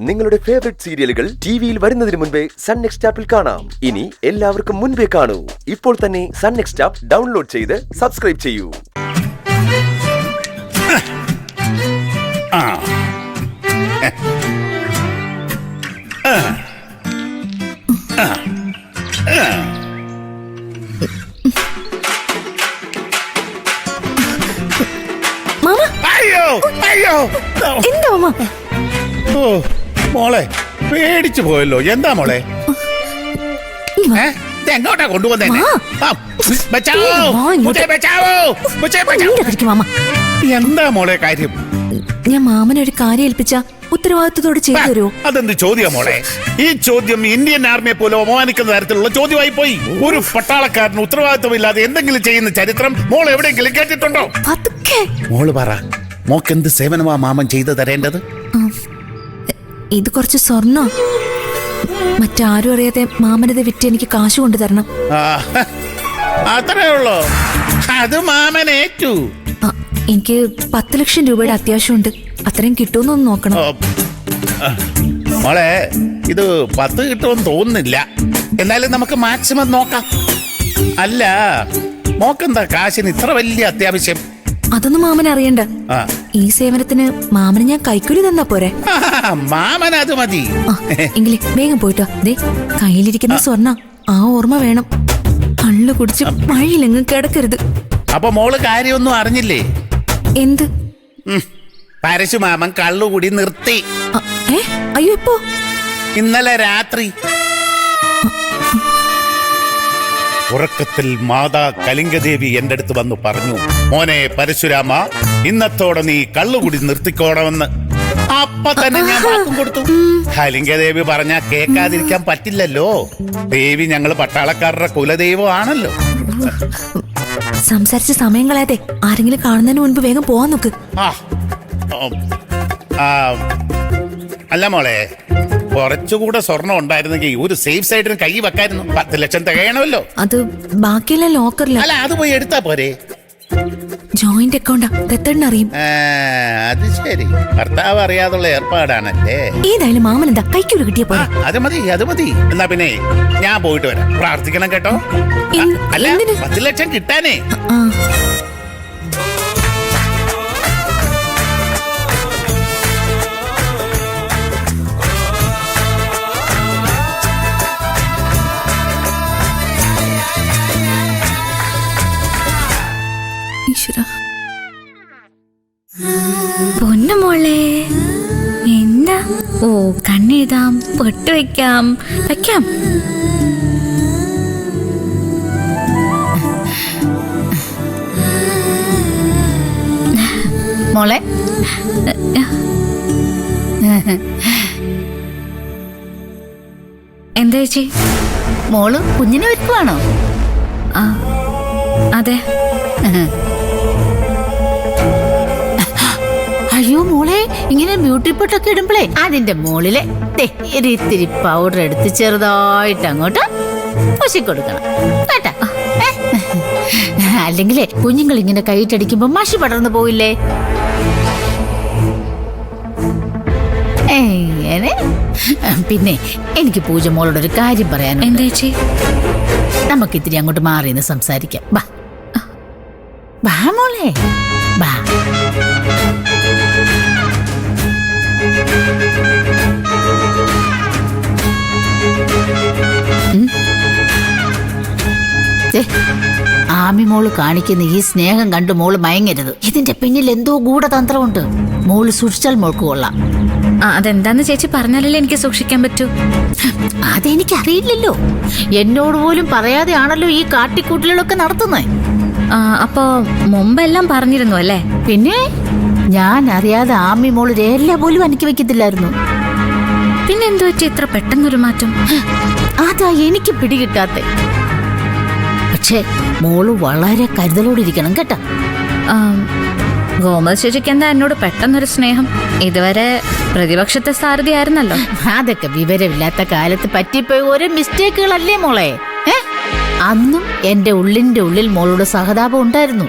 നിങ്ങളുടെ ഫേവറേറ്റ് സീരിയലുകൾ ടിവിയിൽ വരുന്നതിന് മുൻപേ സൺ നെക്സ്റ്റ് ആപ്പിൽ കാണാം. ഇനി എല്ലാവർക്കും മുൻപേ കാണൂ. ഇപ്പോൾ തന്നെ സൺ നെക്സ്റ്റ് ആപ്പ് ഡൗൺലോഡ് ചെയ്ത് സബ്സ്ക്രൈബ് ചെയ്യൂ. എന്താ ഓ മോളെ പേടിച്ചു പോയല്ലോ. എന്താ മോളെ എങ്ങോട്ടാ കൊണ്ടുവന്നേ? എന്താ മോളെ കാര്യം? ഞാൻ മാമനൊരു കാര്യം ഏൽപ്പിച്ച ഉത്തരവാദിത്വത്തോടെ ചെയ്തു തരുമോ? അതെന്ത് ചോദ്യം മോളെ? ഈ ചോദ്യം ഇന്ത്യൻ ആർമിയെ പോലും അപമാനിക്കുന്ന തരത്തിലുള്ള ചോദ്യമായി പോയി. ഒരു പട്ടാളക്കാരന് ഉത്തരവാദിത്വമില്ലാതെ എന്തെങ്കിലും ചെയ്യുന്ന ചരിത്രം മോൾ എവിടെയെങ്കിലും കേട്ടിട്ടുണ്ടോ? മോള് പറ, മോക്ക് എന്ത് സേവനമാ മാമൻ ചെയ്തു തരേണ്ടത്? ഇത് കുറച്ച് സ്വർണ്ണോ, മറ്റാരും അറിയാതെ മാമനത് വിറ്റ് എനിക്ക് കാശ് കൊണ്ടു തരണം. അത്രേ ഉള്ളോ? അത് മാമൻ ഏറ്റു. എനിക്ക് 10 ലക്ഷം രൂപയുടെ അത്യാവശ്യമുണ്ട്. അത്രയും കിട്ടുമെന്നൊന്ന് നോക്കണം. മോളെ ഇത് 10 കിട്ടുമെന്ന് തോന്നുന്നില്ല. എന്നാലും നമുക്ക് മാക്സിമം നോക്കാം. അല്ല മോക്കെന്താ കാശിന് ഇത്ര വലിയ അത്യാവശ്യം? അതൊന്നും മാമൻ അറിയണ്ട. ഈ സേവനത്തിന് മാമന് ഞാൻ കൈക്കൂലി തന്നാ പോരെ? മാമൻ അത് മതി. എങ്കിലേ വേഗം പോയിട്ടോ. ദേ കയ്യിലിരിക്കുന്ന സ്വർണ്ണ ആ ഓർമ്മ വേണം. കള്ളു കുടിച്ച് മഴയിലെങ്ങും കിടക്കരുത്. അപ്പൊ മോള് കാര്യമൊന്നും അറിഞ്ഞില്ലേ? എന്ത്? പരശുമാമൻ കള്ളുകൂടി നിർത്തി. അയ്യോ എപ്പോ? ഇന്നലെ രാത്രി. ഉറക്കത്തിൽ മാതാ കലിംഗദേവി എന്റെ അടുത്ത് വന്നു പറഞ്ഞു, മോനെ പരശുരാമ, ഇന്നത്തോടെ നീ കള്ളുകൂടി നിർത്തിക്കോണമെന്ന്. അപ്പൊ തന്നെ ഞാൻ വാക്കും കൊടുത്തു. കലിംഗദേവി പറഞ്ഞാ കേൾക്കാതിരിക്കാൻ പറ്റില്ലല്ലോ. ദേവി ഞങ്ങള് പട്ടാളക്കാരുടെ കുലദൈവം ആണല്ലോ. സംസാരിച്ച സമയം കളയാതെ ആരെങ്കിലും കാണുന്നതിന് മുൻപ് വേഗം പോവാൻ നോക്ക്. അല്ല മോളെ, കുറച്ചുകൂടെ സ്വർണം ഉണ്ടായിരുന്നെങ്കിൽ ഒരു സേഫ് സൈഡിന് കൈ വെക്കായിരുന്നു. 10 ലക്ഷം തികയണമല്ലോ. അത് ബാക്കിയുള്ള ലോക്കറില്ല. അല്ല അത് പോയി എടുത്താ പോരെ? ജോയിന്റ് അക്കൗണ്ടാ, ദത്തണ്ണറിയും. അത് ശരി, ഭർത്താവ് അറിയാതുള്ള ഏർപ്പാടാണല്ലേ. ഏതായാലും മാമൻ എന്താ കൈക്കൂലി കിട്ടിയ പോലെ. അത് മതി, അത് മതി. എന്നാ പിന്നെ ഞാൻ പോയിട്ട് വരാം. പ്രാർത്ഥിക്കണം കേട്ടോ. അല്ല 10 ലക്ഷം കിട്ടാനേ. പൊന്നുമോളെ എന്താ? ഓ കണ്ണെഴുതാം, പൊട്ട് വെക്കാം. മോളെ എന്താ ചേച്ചി? മോള് കുഞ്ഞിനെ ഒരുക്കുവാണോ? അതെ. അയ്യോ മോളെ, ഇങ്ങനെ ബ്യൂട്ടി പൊട്ടൊക്കെ ഇടുമ്പളേ അതിന്റെ മുകളിലെ ഇത്തിരി പൗഡർ എടുത്ത് ചെറുതായിട്ട് അങ്ങോട്ട് പൂശിക്കൊടുക്കണം കേട്ടാ. അല്ലെങ്കിലേ കുഞ്ഞുങ്ങൾ ഇങ്ങനെ കൈയിട്ടടിക്കുമ്പോ മഷി പടർന്നു പോയില്ലേ? പിന്നെ എനിക്ക് പൂജ മോളോട് ഒരു കാര്യം പറയാനുണ്ട്. എന്താ ചേച്ചി? നമുക്കിത്തിരി അങ്ങോട്ട് മാറിയെന്ന് സംസാരിക്കാം. ബാ ബാ മോളെ ബാ. ആമി മോള് കാണിക്കുന്ന ഈ സ്നേഹം കണ്ട് മോള് മയങ്ങരുത്. ഇതിന്റെ പിന്നിൽ എന്തോ ഗൂഢതന്ത്രമുണ്ട്. മോള് സൂക്ഷിച്ചാൽ മോൾക്ക് കൊള്ളാം. അതെന്താന്ന് ചേച്ചി പറഞ്ഞാലല്ലേ എനിക്ക് സൂക്ഷിക്കാൻ പറ്റൂ. അതെനിക്കറിയില്ലല്ലോ. എന്നോട് പോലും പറയാതെ ആണല്ലോ ഈ കാട്ടിക്കൂട്ടലുകളൊക്കെ നടത്തുന്നത്. അപ്പോ മുമ്പെല്ലാം പറഞ്ഞിരുന്നു അല്ലേ? പിന്നെ ഞാൻ അറിയാതെ ആമി മോള് രേല പോലും എനിക്ക് വെക്കത്തില്ലായിരുന്നു. പിന്നെ എന്തു പറ്റി ഇത്ര പെട്ടെന്നൊരു മാറ്റം? അതാ എനിക്ക് പിടികിട്ടാത്ത. പക്ഷെ മോള് വളരെ കരുതലോടിരിക്കണം കേട്ടോ. ഗോമതി ചേച്ചിക്ക് എന്താ എന്നോട് പെട്ടെന്നൊരു സ്നേഹം? ഇതുവരെ പ്രതിപക്ഷത്തെ സാരഥിയായിരുന്നല്ലോ. അതൊക്കെ വിവരമില്ലാത്ത കാലത്ത് പറ്റിപ്പോയ ഓരോ മിസ്റ്റേക്കുകളല്ലേ മോളെ. അന്നും എന്റെ ഉള്ളിന്റെ ഉള്ളിൽ മോളോട് സഹതാപം ഉണ്ടായിരുന്നു.